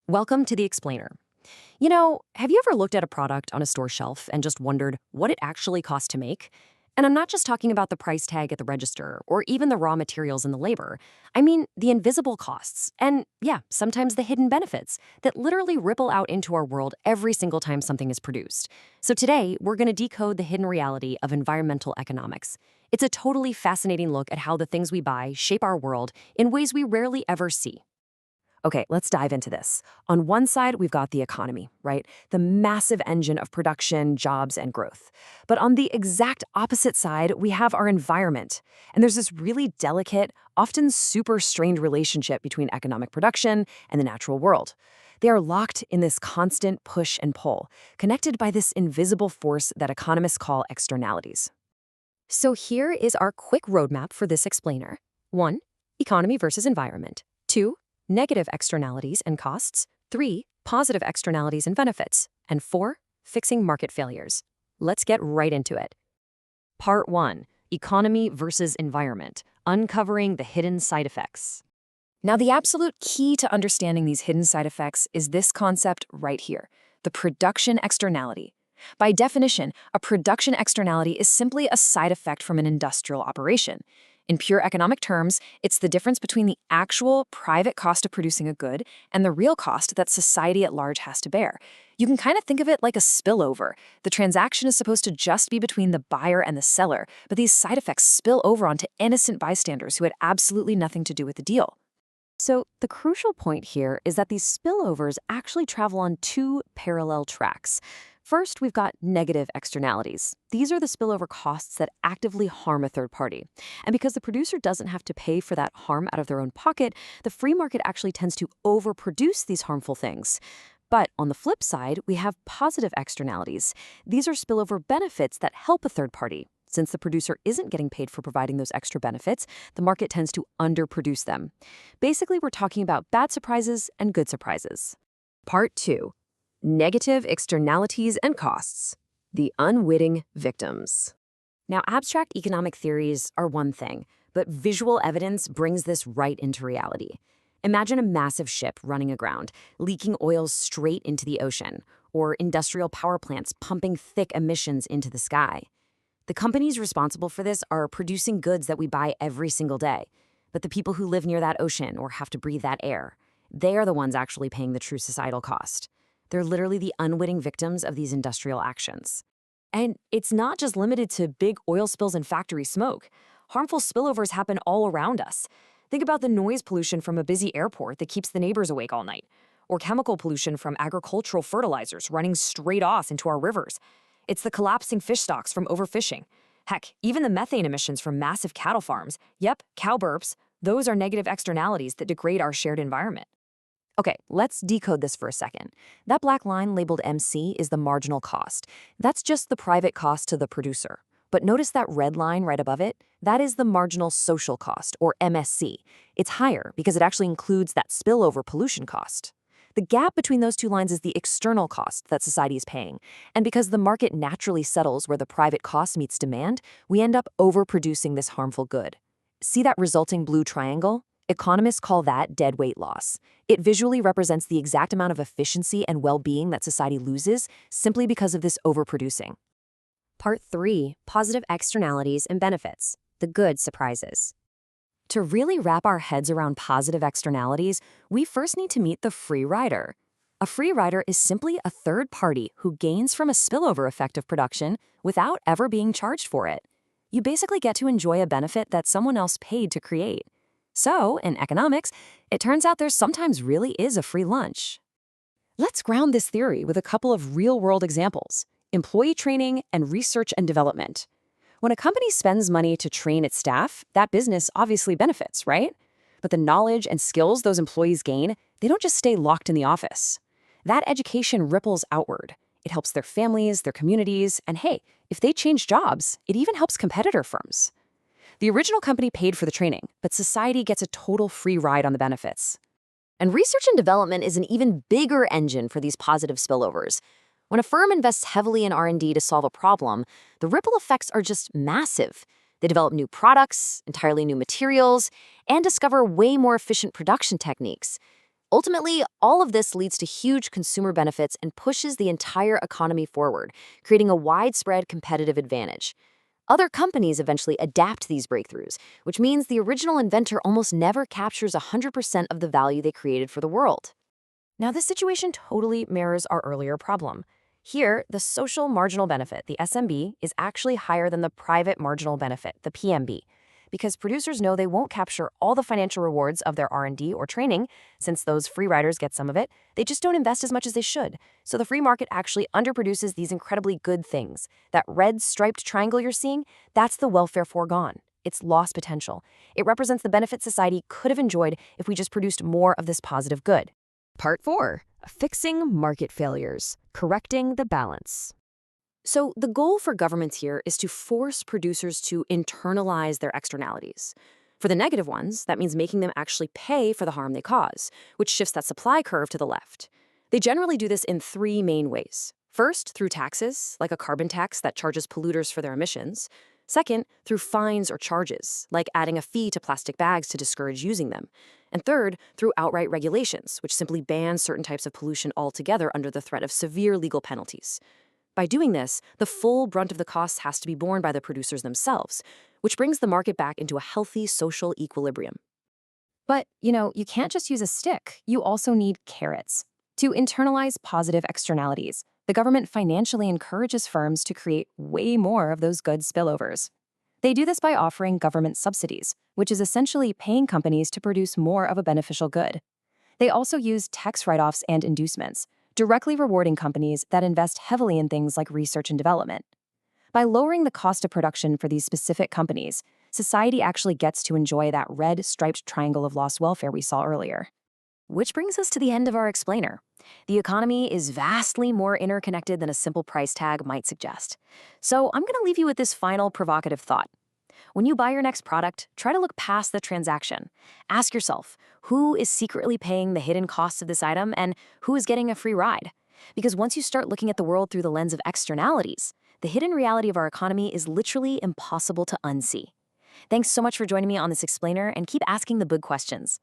Welcome to the Explainer. Have you ever looked at a product on a store shelf and just wondered what it actually costs to make? And I'm not just talking about the price tag at the register or even the raw materials and the labor. I mean the invisible costs and, yeah, sometimes the hidden benefits that literally ripple out into our world every single time something is produced. So today, we're going to decode the hidden reality of environmental economics. It's a totally fascinating look at how the things we buy shape our world in ways we rarely ever see. Okay, let's dive into this. On one side, we've got the economy, right? The massive engine of production, jobs, and growth. But on the exact opposite side, we have our environment. And there's this really delicate, often super strained relationship between economic production and the natural world. They are locked in this constant push and pull, connected by this invisible force that economists call externalities. So here is our quick roadmap for this explainer. 1. Economy versus environment. 2. Negative externalities and costs. 3. Positive externalities and benefits. And 4. Fixing market failures. Let's get right into it. Part 1. Economy versus environment. Uncovering the hidden side effects. Now, the absolute key to understanding these hidden side effects is this concept right here, the production externality. By definition, a production externality is simply a side effect from an industrial operation. In pure economic terms, it's the difference between the actual private cost of producing a good and the real cost that society at large has to bear. You can kind of think of it like a spillover. The transaction is supposed to just be between the buyer and the seller, but these side effects spill over onto innocent bystanders who had absolutely nothing to do with the deal. So the crucial point here is that these spillovers actually travel on two parallel tracks. First, we've got negative externalities. These are the spillover costs that actively harm a third party. And because the producer doesn't have to pay for that harm out of their own pocket, the free market actually tends to overproduce these harmful things. But on the flip side, we have positive externalities. These are spillover benefits that help a third party. Since the producer isn't getting paid for providing those extra benefits, the market tends to underproduce them. Basically, we're talking about bad surprises and good surprises. Part 2. Negative externalities and costs. The unwitting victims. Now, abstract economic theories are one thing, but visual evidence brings this right into reality. Imagine a massive ship running aground, leaking oil straight into the ocean, or industrial power plants pumping thick emissions into the sky. The companies responsible for this are producing goods that we buy every single day. But the people who live near that ocean or have to breathe that air, they are the ones actually paying the true societal cost. They're literally the unwitting victims of these industrial actions. And it's not just limited to big oil spills and factory smoke. Harmful spillovers happen all around us. Think about the noise pollution from a busy airport that keeps the neighbors awake all night, or chemical pollution from agricultural fertilizers running straight off into our rivers. It's the collapsing fish stocks from overfishing. Heck, even the methane emissions from massive cattle farms. Yep, cow burps. Those are negative externalities that degrade our shared environment. Okay, let's decode this for a second. That black line labeled MC is the marginal cost. That's just the private cost to the producer. But notice that red line right above it? That is the marginal social cost, or MSC. It's higher because it actually includes that spillover pollution cost. The gap between those two lines is the external cost that society is paying. And because the market naturally settles where the private cost meets demand, we end up overproducing this harmful good. See that resulting blue triangle? Economists call that dead weight loss. It visually represents the exact amount of efficiency and well-being that society loses simply because of this overproducing. Part 3. Positive externalities and benefits. The good surprises. To really wrap our heads around positive externalities, we first need to meet the free rider. A free rider is simply a third party who gains from a spillover effect of production without ever being charged for it. You basically get to enjoy a benefit that someone else paid to create. So, in economics, it turns out there sometimes really is a free lunch. Let's ground this theory with a couple of real-world examples: employee training and research and development. When a company spends money to train its staff, that business obviously benefits, right? But the knowledge and skills those employees gain, they don't just stay locked in the office. That education ripples outward. It helps their families, their communities, and hey, if they change jobs, it even helps competitor firms. The original company paid for the training, but society gets a total free ride on the benefits. And research and development is an even bigger engine for these positive spillovers. When a firm invests heavily in R&D to solve a problem, the ripple effects are just massive. They develop new products, entirely new materials, and discover way more efficient production techniques. Ultimately, all of this leads to huge consumer benefits and pushes the entire economy forward, creating a widespread competitive advantage. Other companies eventually adapt these breakthroughs, which means the original inventor almost never captures 100% of the value they created for the world. Now, this situation totally mirrors our earlier problem. Here, the social marginal benefit, the SMB, is actually higher than the private marginal benefit, the PMB, because producers know they won't capture all the financial rewards of their R&D or training. Since those free riders get some of it, they just don't invest as much as they should. So the free market actually underproduces these incredibly good things. That red striped triangle you're seeing, that's the welfare foregone. It's lost potential. It represents the benefit society could have enjoyed if we just produced more of this positive good. Part 4. Fixing market failures, correcting the balance. So the goal for governments here is to force producers to internalize their externalities. For the negative ones, that means making them actually pay for the harm they cause, which shifts that supply curve to the left. They generally do this in 3 main ways. First, through taxes, like a carbon tax that charges polluters for their emissions. Second, through fines or charges, like adding a fee to plastic bags to discourage using them. And third, through outright regulations, which simply ban certain types of pollution altogether under the threat of severe legal penalties. By doing this, the full brunt of the costs has to be borne by the producers themselves, which brings the market back into a healthy social equilibrium. But, you can't just use a stick. You also need carrots. To internalize positive externalities, the government financially encourages firms to create way more of those good spillovers. They do this by offering government subsidies, which is essentially paying companies to produce more of a beneficial good. They also use tax write-offs and inducements, directly rewarding companies that invest heavily in things like research and development. By lowering the cost of production for these specific companies, society actually gets to enjoy that red striped triangle of lost welfare we saw earlier. Which brings us to the end of our explainer. The economy is vastly more interconnected than a simple price tag might suggest. So I'm going to leave you with this final provocative thought. When you buy your next product, try to look past the transaction. Ask yourself, who is secretly paying the hidden costs of this item and who is getting a free ride? Because once you start looking at the world through the lens of externalities, the hidden reality of our economy is literally impossible to unsee. Thanks so much for joining me on this explainer, and keep asking the big questions.